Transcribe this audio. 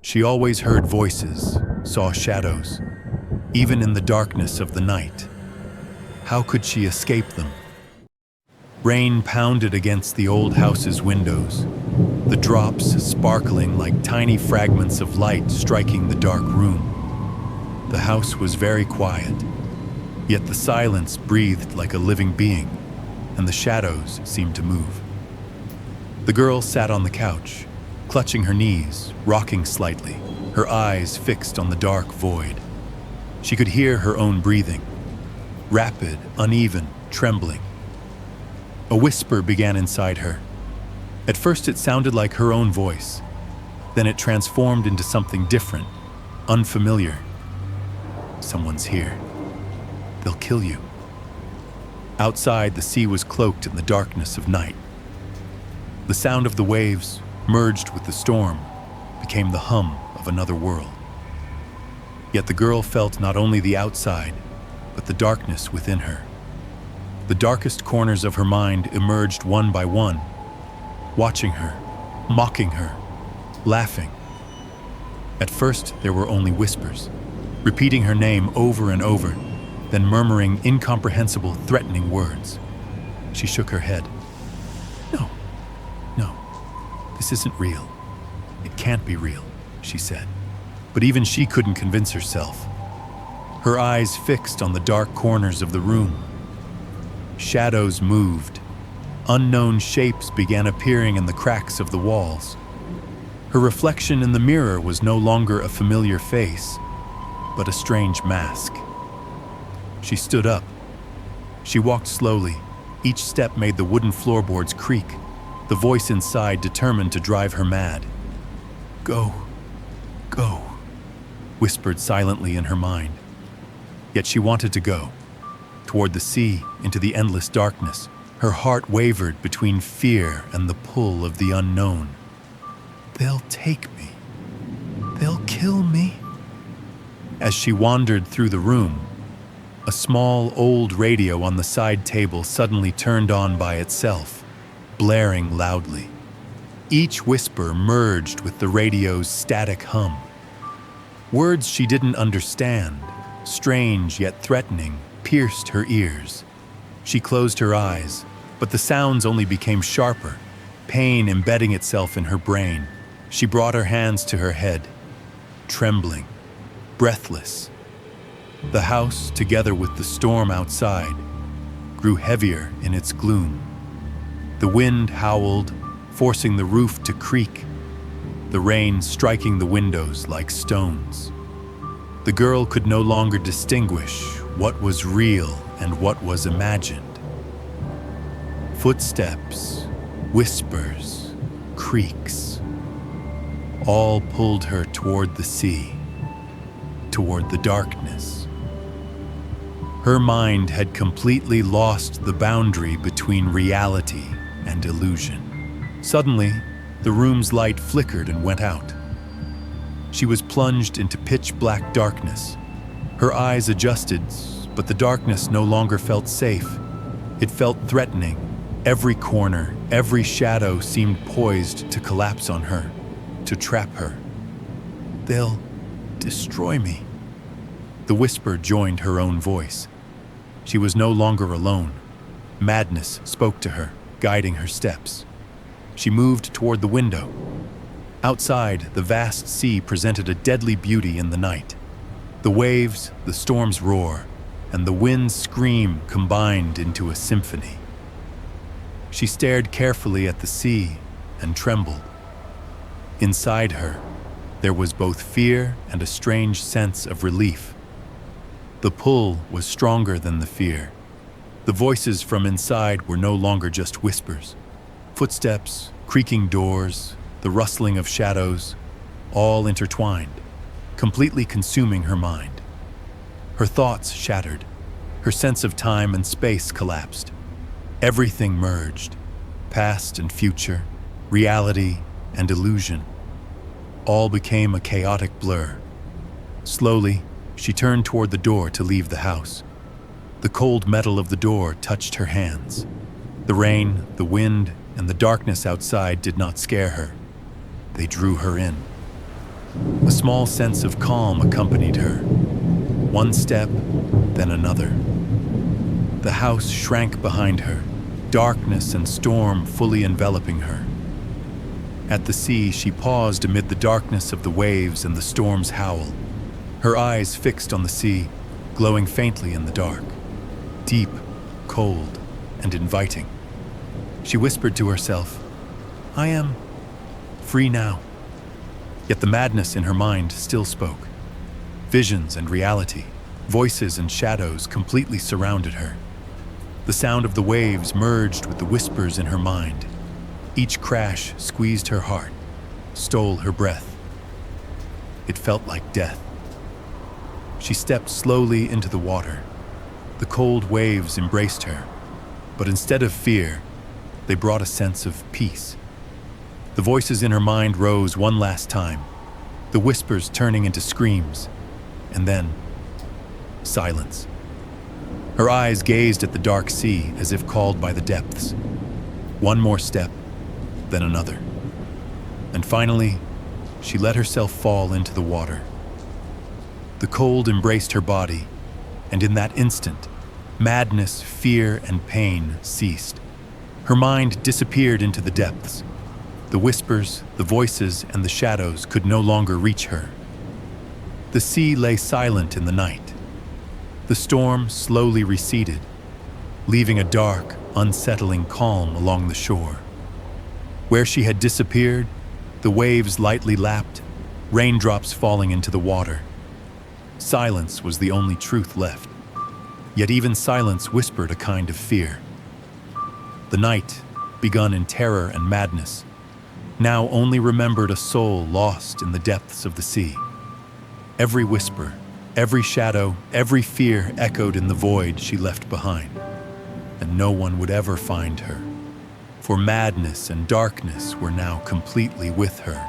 She always heard voices, saw shadows, even in the darkness of the night. How could she escape them? Rain pounded against the old house's windows, the drops sparkling like tiny fragments of light striking the dark room. The house was very quiet, yet the silence breathed like a living being, and the shadows seemed to move. The girl sat on the couch, clutching her knees, rocking slightly, her eyes fixed on the dark void. She could hear her own breathing, rapid, uneven, trembling. A whisper began inside her. At first it sounded like her own voice. Then it transformed into something different, unfamiliar. Someone's here. They'll kill you. Outside, the sea was cloaked in the darkness of night. The sound of the waves, merged with the storm, became the hum of another world. Yet the girl felt not only the outside, but the darkness within her. The darkest corners of her mind emerged one by one, watching her, mocking her, laughing. At first, there were only whispers, repeating her name over and over, then murmuring incomprehensible, threatening words. She shook her head. No, this isn't real. It can't be real, she said. But even she couldn't convince herself. Her eyes fixed on the dark corners of the room. Shadows moved. Unknown shapes began appearing in the cracks of the walls. Her reflection in the mirror was no longer a familiar face, but a strange mask. She stood up. She walked slowly. Each step made the wooden floorboards creak, the voice inside determined to drive her mad. Go, whispered silently in her mind. Yet she wanted to go. Toward the sea, into the endless darkness, her heart wavered between fear and the pull of the unknown. They'll take me. They'll kill me. As she wandered through the room, a small old radio on the side table suddenly turned on by itself, blaring loudly. Each whisper merged with the radio's static hum. Words she didn't understand, strange yet threatening, pierced her ears. She closed her eyes, but the sounds only became sharper, pain embedding itself in her brain. She brought her hands to her head, trembling, breathless. The house, together with the storm outside, grew heavier in its gloom. The wind howled, forcing the roof to creak, the rain striking the windows like stones. The girl could no longer distinguish what was real and what was imagined. Footsteps, whispers, creaks, all pulled her toward the sea, toward the darkness. Her mind had completely lost the boundary between reality and illusion. Suddenly, the room's light flickered and went out. She was plunged into pitch-black darkness. Her eyes adjusted, but the darkness no longer felt safe. It felt threatening. Every corner, every shadow seemed poised to collapse on her, to trap her. They'll destroy me. The whisper joined her own voice. She was no longer alone. Madness spoke to her, guiding her steps. She moved toward the window. Outside, the vast sea presented a deadly beauty in the night. The waves, the storm's roar, and the wind's scream combined into a symphony. She stared carefully at the sea and trembled. Inside her, there was both fear and a strange sense of relief. The pull was stronger than the fear. The voices from inside were no longer just whispers. Footsteps, creaking doors, the rustling of shadows, all intertwined, completely consuming her mind. Her thoughts shattered. Her sense of time and space collapsed. Everything merged, past and future, reality and illusion. All became a chaotic blur. Slowly, she turned toward the door to leave the house. The cold metal of the door touched her hands. The rain, the wind, and the darkness outside did not scare her. They drew her in. A small sense of calm accompanied her. One step, then another. The house shrank behind her, darkness and storm fully enveloping her. At the sea, she paused amid the darkness of the waves and the storm's howl, her eyes fixed on the sea, glowing faintly in the dark, deep, cold, and inviting. She whispered to herself, "I am free now." Yet the madness in her mind still spoke. Visions and reality, voices and shadows completely surrounded her. The sound of the waves merged with the whispers in her mind. Each crash squeezed her heart, stole her breath. It felt like death. She stepped slowly into the water. The cold waves embraced her, but instead of fear, they brought a sense of peace. The voices in her mind rose one last time, the whispers turning into screams, and then silence. Her eyes gazed at the dark sea as if called by the depths. One more step, then another. And finally, she let herself fall into the water. The cold embraced her body, and in that instant, madness, fear, and pain ceased. Her mind disappeared into the depths. The whispers, the voices, and the shadows could no longer reach her. The sea lay silent in the night. The storm slowly receded, leaving a dark, unsettling calm along the shore. Where she had disappeared, the waves lightly lapped, raindrops falling into the water. Silence was the only truth left. Yet even silence whispered a kind of fear. The night, begun in terror and madness, now only remembered a soul lost in the depths of the sea. Every whisper, every shadow, every fear echoed in the void she left behind, and no one would ever find her, for madness and darkness were now completely with her.